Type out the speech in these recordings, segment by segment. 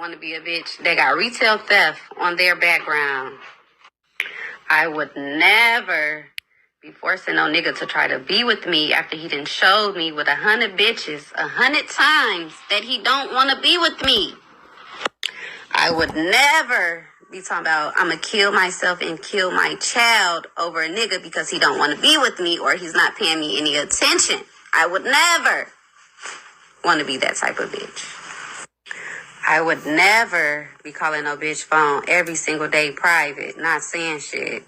want to be a bitch that got retail theft on their background. I would never be forcing no nigga to try to be with me after he done showed me with 100 bitches 100 times that he don't want to be with me. I would never be talking about I'm going to kill myself and kill my child over a nigga because he don't want to be with me or he's not paying me any attention. I would never want to be that type of bitch. I would never be calling no bitch phone every single day private, not saying shit.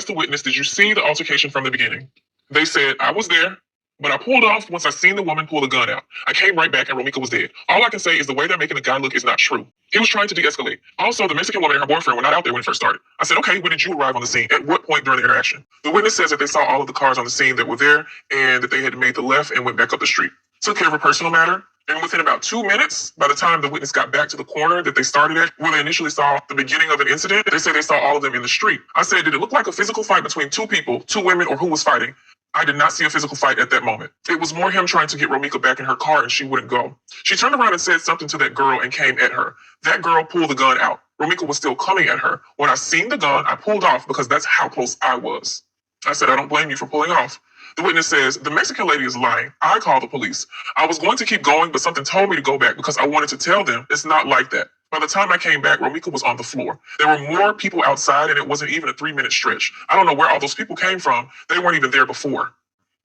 The witness, did you see the altercation from the beginning? They said, I was there, but I pulled off once I seen the woman pull the gun out. I came right back and Romeca was dead. All I can say is the way they're making the guy look is not true. He was trying to de-escalate. Also, the Mexican woman and her boyfriend were not out there when it first started. I said, okay, when did you arrive on the scene? At what point during the interaction? The witness says that they saw all of the cars on the scene that were there and that they had made the left and went back up the street. Took care of a personal matter. And within about 2 minutes, by the time the witness got back to the corner that they started at, where they initially saw the beginning of an incident, they said they saw all of them in the street. I said, did it look like a physical fight between two people, two women, or who was fighting? I did not see a physical fight at that moment. It was more him trying to get Romeca back in her car and she wouldn't go. She turned around and said something to that girl and came at her. That girl pulled the gun out. Romeca was still coming at her. When I seen the gun, I pulled off because that's how close I was. I said, I don't blame you for pulling off. The witness says, the Mexican lady is lying. I called the police. I was going to keep going, but something told me to go back because I wanted to tell them it's not like that. By the time I came back, Romeca was on the floor. There were more people outside and it wasn't even a 3-minute stretch. I don't know where all those people came from. They weren't even there before.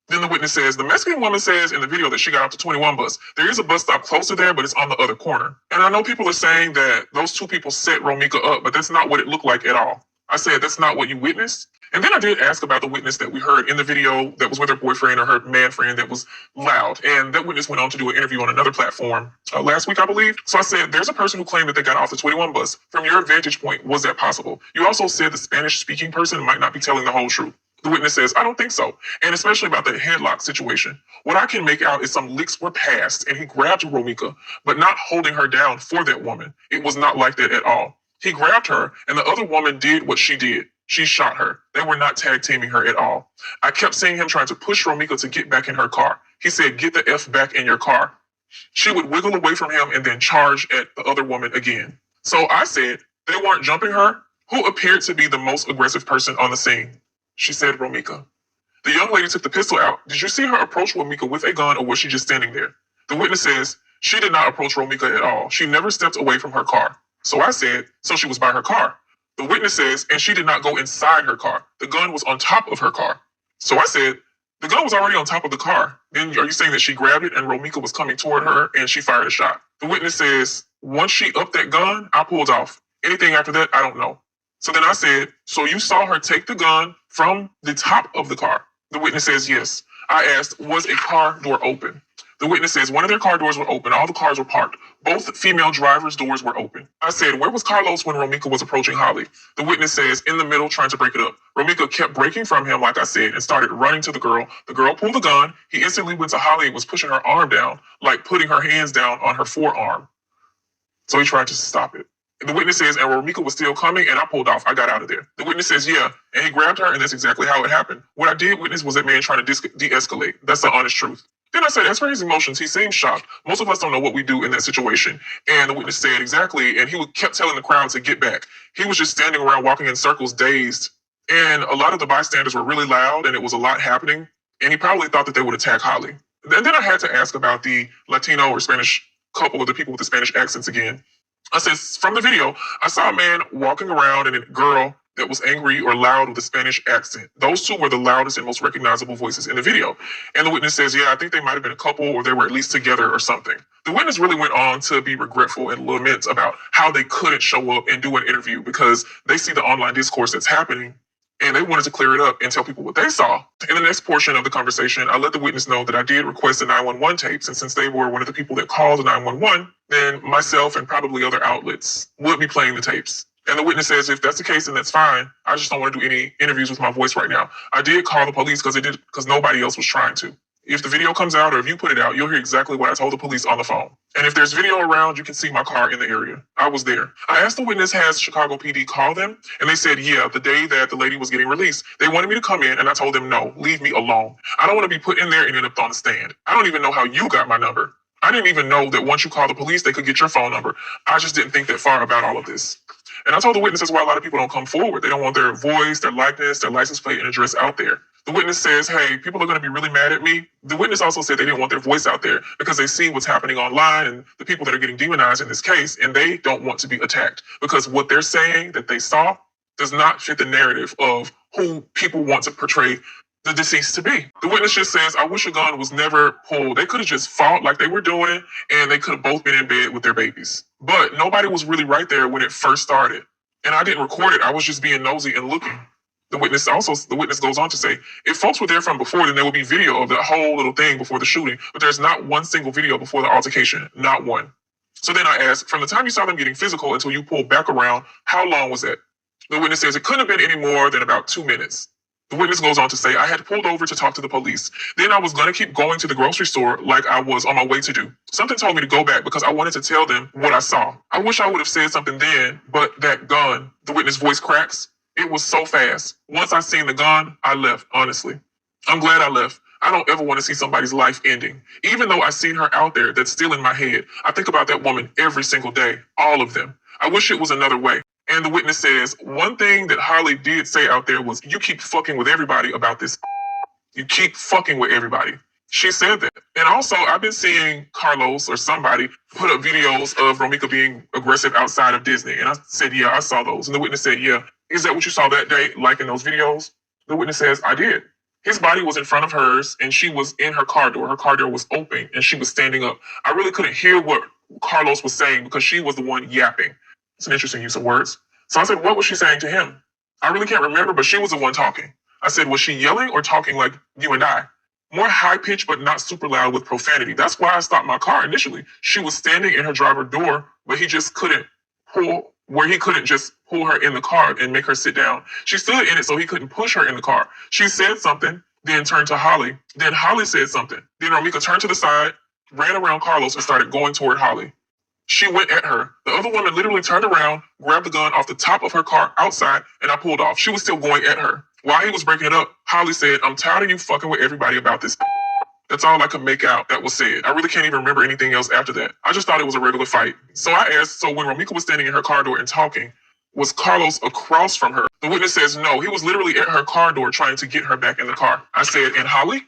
Then the witness says, the Mexican woman says in the video that she got off the 21 bus. There is a bus stop closer there, but it's on the other corner. And I know people are saying that those two people set Romeca up, but that's not what it looked like at all. I said, that's not what you witnessed. And then I did ask about the witness that we heard in the video that was with her boyfriend or her man friend that was loud. And that witness went on to do an interview on another platform last week, I believe. So I said, there's a person who claimed that they got off the 21 bus. From your vantage point, was that possible? You also said the Spanish-speaking person might not be telling the whole truth. The witness says, I don't think so. And especially about the headlock situation. What I can make out is some licks were passed and he grabbed Romeca, but not holding her down for that woman. It was not like that at all. He grabbed her and the other woman did what she did. She shot her. They were not tag teaming her at all. I kept seeing him trying to push Romeca to get back in her car. He said, get the F back in your car. She would wiggle away from him and then charge at the other woman again. So I said, they weren't jumping her. Who appeared to be the most aggressive person on the scene? She said, Romeca. The young lady took the pistol out. Did you see her approach Romeca with a gun or was she just standing there? The witness says, she did not approach Romeca at all. She never stepped away from her car. So I said, so she was by her car. The witness says, and she did not go inside her car. The gun was on top of her car. So I said, the gun was already on top of the car. Then are you saying that she grabbed it and Romeca was coming toward her and she fired a shot? The witness says, once she upped that gun, I pulled off. Anything after that, I don't know. So then I said, so you saw her take the gun from the top of the car? The witness says, yes. I asked, was a car door open? The witness says one of their car doors were open. All the cars were parked. Both female drivers' doors were open. I said, where was Carlos when Romeca was approaching Holly? The witness says, in the middle, trying to break it up. Romeca kept breaking from him, like I said, and started running to the girl. The girl pulled the gun. He instantly went to Holly and was pushing her arm down, like putting her hands down on her forearm. So he tried to stop it. The witness says, and Romeca was still coming, and I pulled off. I got out of there. The witness says, yeah, and he grabbed her, and that's exactly how it happened. What I did witness was that man trying to de-escalate. That's the honest truth. Then I said, as for his emotions, he seemed shocked. Most of us don't know what we do in that situation. And the witness said, exactly, and he kept telling the crowd to get back. He was just standing around walking in circles, dazed. And a lot of the bystanders were really loud, and it was a lot happening. And he probably thought that they would attack Holly. And then I had to ask about the Latino or Spanish couple, or the people with the Spanish accents again. I said, from the video, I saw a man walking around and a girl that was angry or loud with a Spanish accent. Those two were the loudest and most recognizable voices in the video. And the witness says, yeah, I think they might have been a couple or they were at least together or something. The witness really went on to be regretful and lament about how they couldn't show up and do an interview because they see the online discourse that's happening and they wanted to clear it up and tell people what they saw. In the next portion of the conversation, I let the witness know that I did request the 911 tapes, and since they were one of the people that called the 911, then myself and probably other outlets would be playing the tapes. And the witness says, if that's the case, then that's fine. I just don't want to do any interviews with my voice right now. I did call the police because nobody else was trying to. If the video comes out or if you put it out, you'll hear exactly what I told the police on the phone. And if there's video around, you can see my car in the area. I was there. I asked the witness, has Chicago PD called them? And they said, yeah, the day that the lady was getting released. They wanted me to come in, and I told them, no, leave me alone. I don't want to be put in there and end up on the stand. I don't even know how you got my number. I didn't even know that once you call the police, they could get your phone number. I just didn't think that far about all of this. And I told the witnesses why a lot of people don't come forward. They don't want their voice, their likeness, their license plate, and address out there. The witness says, hey, people are going to be really mad at me. The witness also said they didn't want their voice out there because they see what's happening online and the people that are getting demonized in this case, and they don't want to be attacked because what they're saying that they saw does not fit the narrative of who people want to portray the deceased to be. The witness just says, I wish a gun was never pulled. They could have just fought like they were doing, and they could have both been in bed with their babies. But nobody was really right there when it first started. And I didn't record it. I was just being nosy and looking. The witness goes on to say, if folks were there from before, then there would be video of that whole little thing before the shooting. But there's not one single video before the altercation. Not one. So then I asked, from the time you saw them getting physical until you pulled back around, how long was that? The witness says it couldn't have been any more than about 2 minutes. The witness goes on to say, I had pulled over to talk to the police. Then I was going to keep going to the grocery store like I was on my way to do. Something told me to go back because I wanted to tell them what I saw. I wish I would have said something then, but that gun, the witness voice cracks. It was so fast. Once I seen the gun, I left, honestly. I'm glad I left. I don't ever want to see somebody's life ending. Even though I seen her out there, that's still in my head. I think about that woman every single day, all of them. I wish it was another way. And the witness says, one thing that Holly did say out there was, you keep fucking with everybody about this. You keep fucking with everybody. She said that. And also, I've been seeing Carlos or somebody put up videos of Romeca being aggressive outside of Disney. And I said, yeah, I saw those. And the witness said, yeah. Is that what you saw that day, like in those videos? The witness says, I did. His body was in front of hers, and she was in her car door. Her car door was open, and she was standing up. I really couldn't hear what Carlos was saying because she was the one yapping. It's an interesting use of words. So I said, what was she saying to him? I really can't remember, but she was the one talking. I said, was she yelling or talking like you and I? More high-pitched, but not super loud with profanity. That's why I stopped my car initially. She was standing in her driver door, but he just couldn't just pull her in the car and make her sit down. She stood in it, so he couldn't push her in the car. She said something, then turned to Holly. Then Holly said something. Then Romeca turned to the side, ran around Carlos, and started going toward Holly. She went at her. The other woman literally turned around, grabbed the gun off the top of her car outside, and I pulled off. She was still going at her. While he was breaking it up, Holly said, I'm tired of you fucking with everybody about this. That's all I could make out that was said. I really can't even remember anything else after that. I just thought it was a regular fight. So I asked, so when Romeca was standing in her car door and talking, was Carlos across from her? The witness says no. He was literally at her car door trying to get her back in the car. I said, and Holly?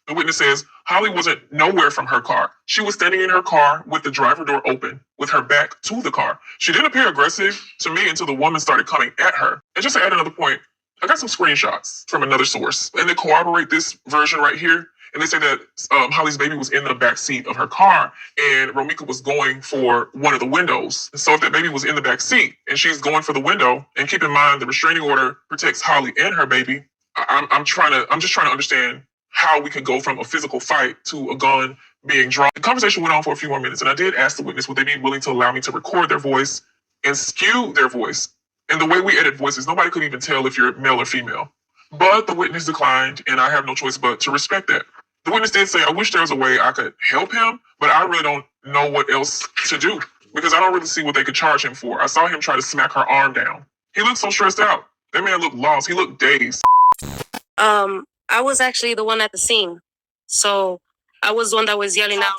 The witness says, Holly wasn't nowhere from her car. She was standing in her car with the driver door open, with her back to the car. She didn't appear aggressive to me until the woman started coming at her. And just to add another point, I got some screenshots from another source, and they corroborate this version right here. And they say that Holly's baby was in the back seat of her car, and Romeca was going for one of the windows. So if that baby was in the back seat and she's going for the window, and keep in mind the restraining order protects Holly and her baby, I'm just trying to understand how we could go from a physical fight to a gun being drawn. The conversation went on for a few more minutes, and I did ask the witness, would they be willing to allow me to record their voice and skew their voice? And the way we edit voices, nobody could even tell if you're male or female. But the witness declined, and I have no choice but to respect that. The witness did say, I wish there was a way I could help him, but I really don't know what else to do because I don't really see what they could charge him for. I saw him try to smack her arm down. He looked so stressed out. That man looked lost. He looked dazed. I was actually the one at the scene. So I was the one that was yelling out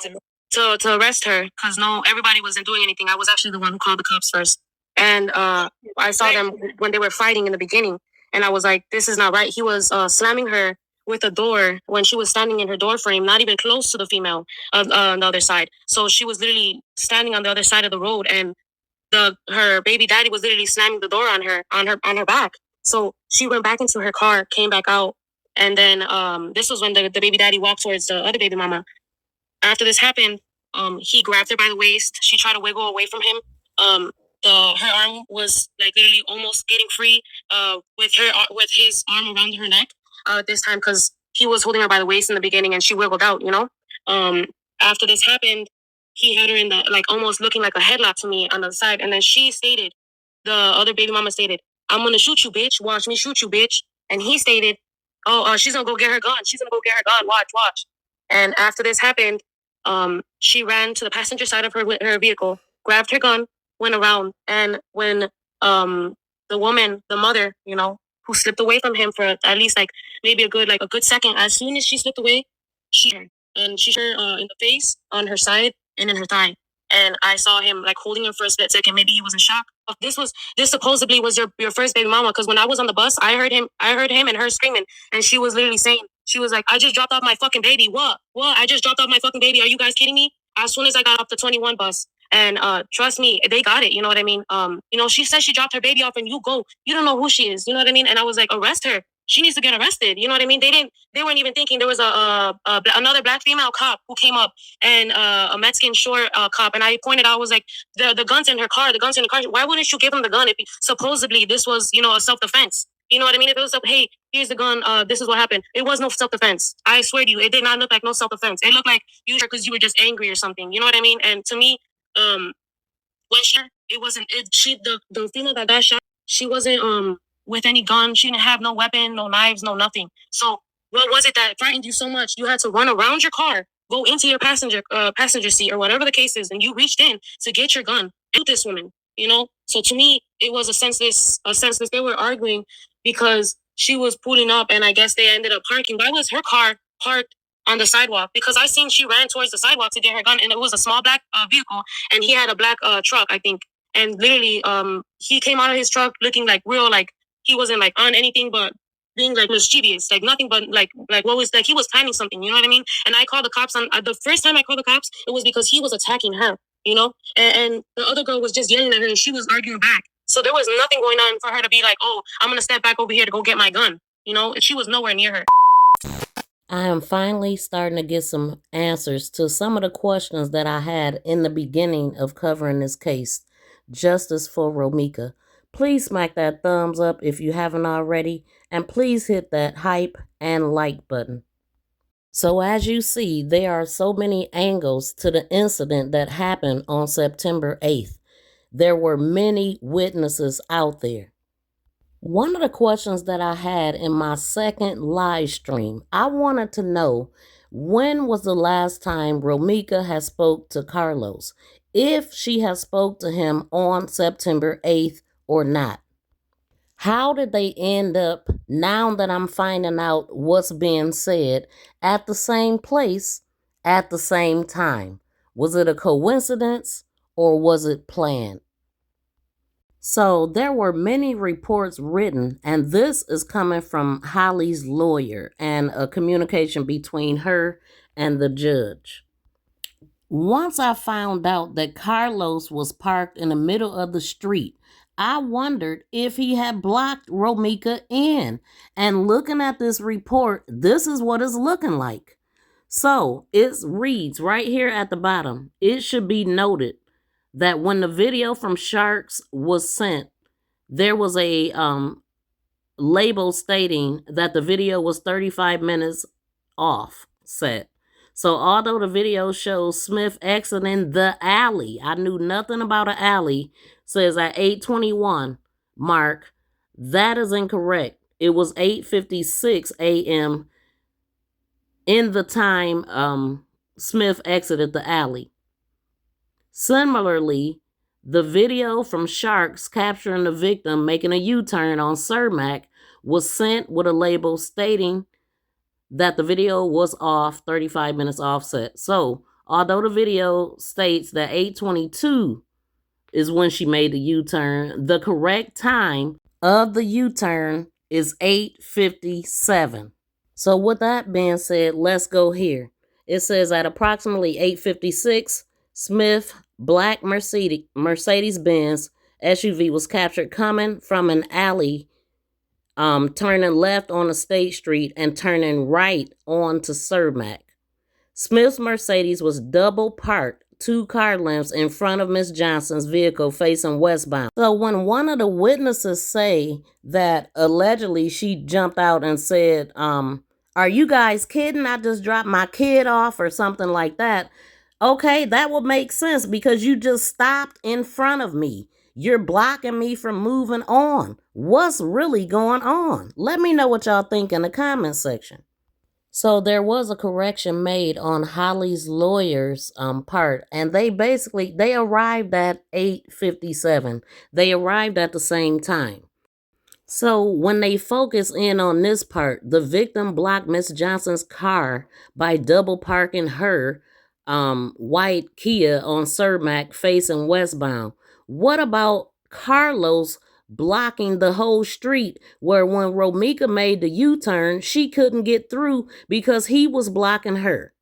to arrest her because everybody wasn't doing anything. I was actually the one who called the cops first. And I saw them when they were fighting in the beginning. And I was like, this is not right. He was slamming her with a door when she was standing in her door frame, not even close to the female on the other side. So she was literally standing on the other side of the road, and her baby daddy was literally slamming the door on her back. So she went back into her car, came back out, and then this was when the baby daddy walked towards the other baby mama. After this happened, he grabbed her by the waist. She tried to wiggle away from him. her arm was like literally almost getting free, with his arm around her neck, this time, because he was holding her by the waist in the beginning and she wiggled out, you know. Um, After this happened, he had her in the, like, almost looking like a headlock to me on the side, and then the other baby mama stated, "I'm gonna shoot you, bitch. Watch me shoot you, bitch." And he stated, "Oh, she's gonna go get her gun. She's gonna go get her gun. Watch." And after this happened, she ran to the passenger side of her vehicle, grabbed her gun, went around, and when the woman, the mother, you know, who slipped away from him for at least like maybe a good second, as soon as she slipped away, she shot her in the face, on her side, and in her thigh. And I saw him like holding her for a split second. Maybe he was in shock. This supposedly was your first baby mama. Because when I was on the bus, I heard him and her screaming, and she was literally saying, she was like, "I just dropped off my fucking baby. What? I just dropped off my fucking baby. Are you guys kidding me?" As soon as I got off the 21 bus. And trust me, they got it. You know what I mean? She said she dropped her baby off, and you go. You don't know who she is. You know what I mean? And I was like, arrest her. She needs to get arrested. You know what I mean? They weren't even thinking. There was another black female cop who came up, and a Mexican short cop, and I pointed out, I was like, the gun's in her car. The gun's in the car. Why wouldn't you give him the gun if supposedly this was, a self defense? You know what I mean? If it was like, hey, here's the gun. This is what happened. It was no self defense. I swear to you, it did not look like no self defense. It looked like you because you were just angry or something. You know what I mean? And to me, um, when it wasn't it. She the female that got shot, she wasn't with any gun. She didn't have no weapon, no knives, no nothing. So what was it that frightened you so much? You had to run around your car, go into your passenger seat or whatever the case is, and you reached in to get your gun. Shoot this woman, you know. So to me, it was a senseless. They were arguing because she was pulling up, and I guess they ended up parking. Why was her car parked on the sidewalk? Because I seen she ran towards the sidewalk to get her gun, and it was a small black vehicle, and he had a black truck, I think. And literally, he came out of his truck looking like real, like he wasn't like on anything but being like mischievous, like nothing but like what was like he was planning something, you know what I mean? And I called the cops on the first time I called the cops, it was because he was attacking her, you know, and the other girl was just yelling at her, and she was arguing back. So there was nothing going on for her to be like, "Oh, I'm gonna step back over here to go get my gun," you know. She was nowhere near her. I am finally starting to get some answers to some of the questions that I had in the beginning of covering this case. Justice for Romeca. Please smack that thumbs up if you haven't already, and please hit that hype and like button. So as you see, there are so many angles to the incident that happened on September 8th. There were many witnesses out there. One of the questions that I had in my second live stream, I wanted to know, when was the last time Romeca has spoke to Carlos? If she has spoke to him on September 8th or not. How did they end up, now that I'm finding out what's being said, at the same place at the same time? Was it a coincidence or was it planned? So there were many reports written, and this is coming from Holly's lawyer and a communication between her and the judge. Once I found out that Carlos was parked in the middle of the street, I wondered if he had blocked Romeca in. And looking at this report, this is what it's looking like. So it reads right here at the bottom, it should be noted that when the video from Sharks was sent, there was a label stating that the video was 35 minutes offset. So although the video shows Smith exiting the alley, I knew nothing about an alley, says at 8:21 mark, that is incorrect. It was 8:56 a.m. in the time Smith exited the alley. Similarly, the video from Sharks capturing the victim making a U-turn on Cermak was sent with a label stating that the video was off 35 minutes offset. So, although the video states that 8:22 is when she made the U-turn, the correct time of the U-turn is 8:57. So with that being said, let's go here. It says at approximately 8:56, Smith black Mercedes-Benz SUV was captured coming from an alley, turning left on a state street and turning right onto Cermak. Smith's Mercedes was double parked 2 car lengths in front of Miss Johnson's vehicle facing westbound. So when one of the witnesses say that allegedly she jumped out and said, are you guys kidding? I just dropped my kid off or something like that. Okay, that would make sense because you just stopped in front of me. You're blocking me from moving on. What's really going on? Let me know what y'all think in the comment section. So there was a correction made on Holly's lawyer's part, and they arrived at 8:57. They arrived at the same time. So when they focus in on this part, the victim blocked Miss Johnson's car by double parking her white Kia on Cermak facing westbound. What about Carlos blocking the whole street where when Romeca made the U-turn, she couldn't get through because he was blocking her?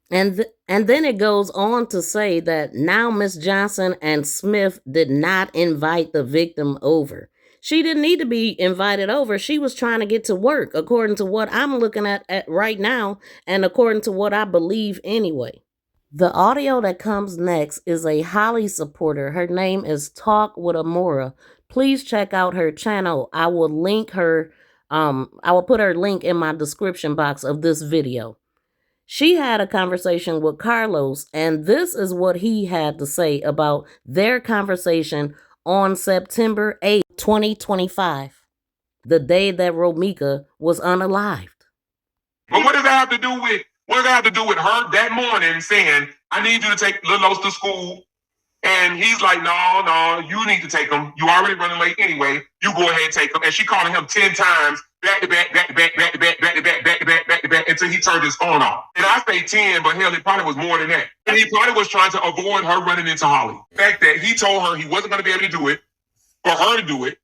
And then it goes on to say that now Miss Johnson and Smith did not invite the victim over. She didn't need to be invited over. She was trying to get to work, according to what I'm looking at right now and according to what I believe anyway. The audio that comes next is a Holly supporter. Her name is Talk with Amora. Please check out her channel. I will link her, I will put her link in my description box of this video. She had a conversation with Carlos, and this is what he had to say about their conversation on September 8th, 2025, the day that Romeca was unalived. But what does that have to do with her that morning saying, I need you to take Lil Los to school? And he's like, no, you need to take him. You already running late anyway. You go ahead and take him. And she calling him 10 times, back to back, back to back, back to back, back to back, back to back, back to back, until he turned his phone off. And I say 10, but hell, it probably was more than that. And he probably was trying to avoid her running into Holly. The fact that he told her he wasn't going to be able to do it, for her to do it,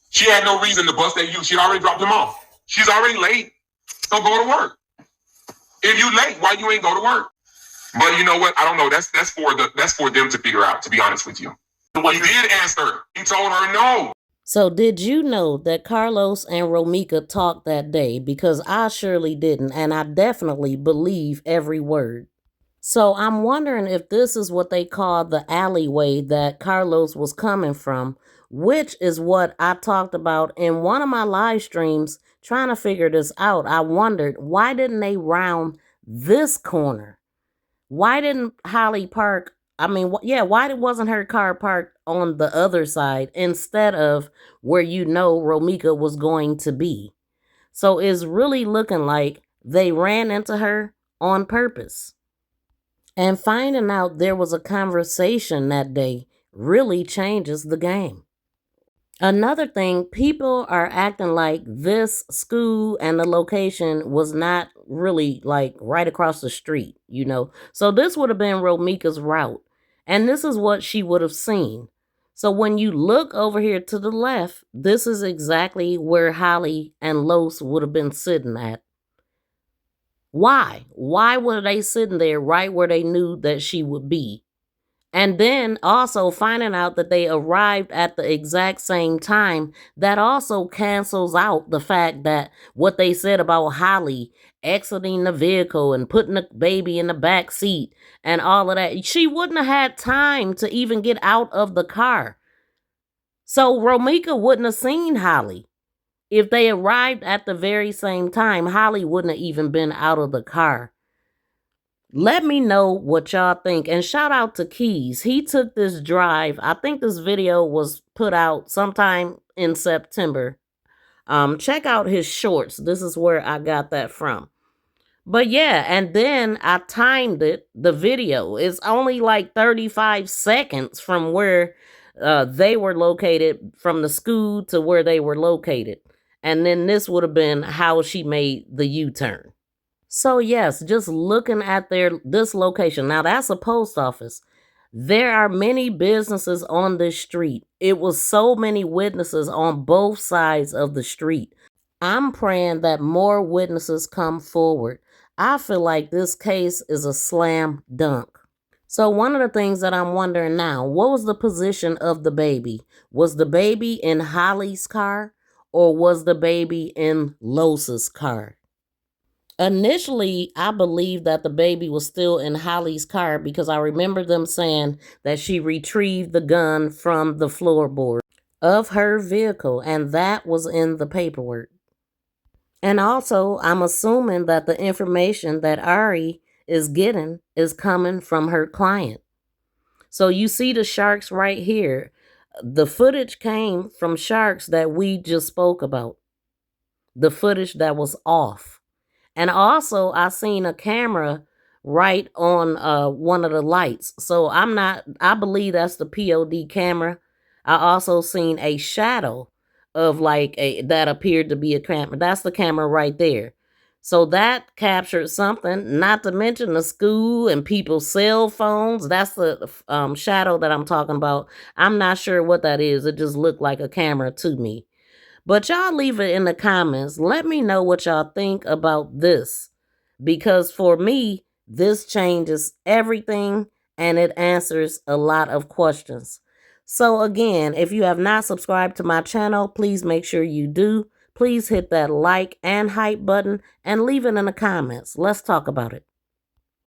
she had no reason to bust that you. She'd already dropped him off. She's already late, so go to work. If you late, why you ain't go to work? But you know what? I don't know. That's for them to figure out, to be honest with you. He did ask her. He told her no. So did you know that Carlos and Romeca talked that day? Because I surely didn't, and I definitely believe every word. So I'm wondering if this is what they call the alleyway that Carlos was coming from, which is what I talked about in one of my live streams trying to figure this out. I wondered, why didn't they round this corner? Why didn't Holly park? Why wasn't her car parked on the other side instead of where Romeca was going to be? So it's really looking like they ran into her on purpose. And finding out there was a conversation that day really changes the game. Another thing, people are acting like this school and the location was not really like right across the street, So this would have been Romeca's route. And this is what she would have seen. So when you look over here to the left, this is exactly where Holly and Los would have been sitting at. Why? Why were they sitting there right where they knew that she would be? And then also finding out that they arrived at the exact same time, that also cancels out the fact that what they said about Holly exiting the vehicle and putting the baby in the back seat and all of that. She wouldn't have had time to even get out of the car. So Romeca wouldn't have seen Holly. If they arrived at the very same time, Holly wouldn't have even been out of the car. Let me know what y'all think. And shout out to Keys. He took this drive. I think this video was put out sometime in September. Check out his shorts. This is where I got that from. But yeah, and then I timed it. The video is only like 35 seconds from where they were located, from the school to where they were located. And then this would have been how she made the U-turn. So yes, just looking at this location. Now that's a post office. There are many businesses on this street. It was so many witnesses on both sides of the street. I'm praying that more witnesses come forward. I feel like this case is a slam dunk. So one of the things that I'm wondering now, what was the position of the baby? Was the baby in Holly's car or was the baby in Los's car? Initially, I believed that the baby was still in Holly's car because I remember them saying that she retrieved the gun from the floorboard of her vehicle, and that was in the paperwork. And also, I'm assuming that the information that Ari is getting is coming from her client. So you see the sharks right here. The footage came from sharks that we just spoke about. The footage that was off. And also, I seen a camera right on one of the lights. So I believe that's the POD camera. I also seen a shadow of that appeared to be a camera. That's the camera right there. So that captured something, not to mention the school and people's cell phones. That's the shadow that I'm talking about. I'm not sure what that is. It just looked like a camera to me. But y'all leave it in the comments. Let me know what y'all think about this. Because for me, this changes everything and it answers a lot of questions. So again, if you have not subscribed to my channel, please make sure you do. Please hit that like and hype button and leave it in the comments. Let's talk about it.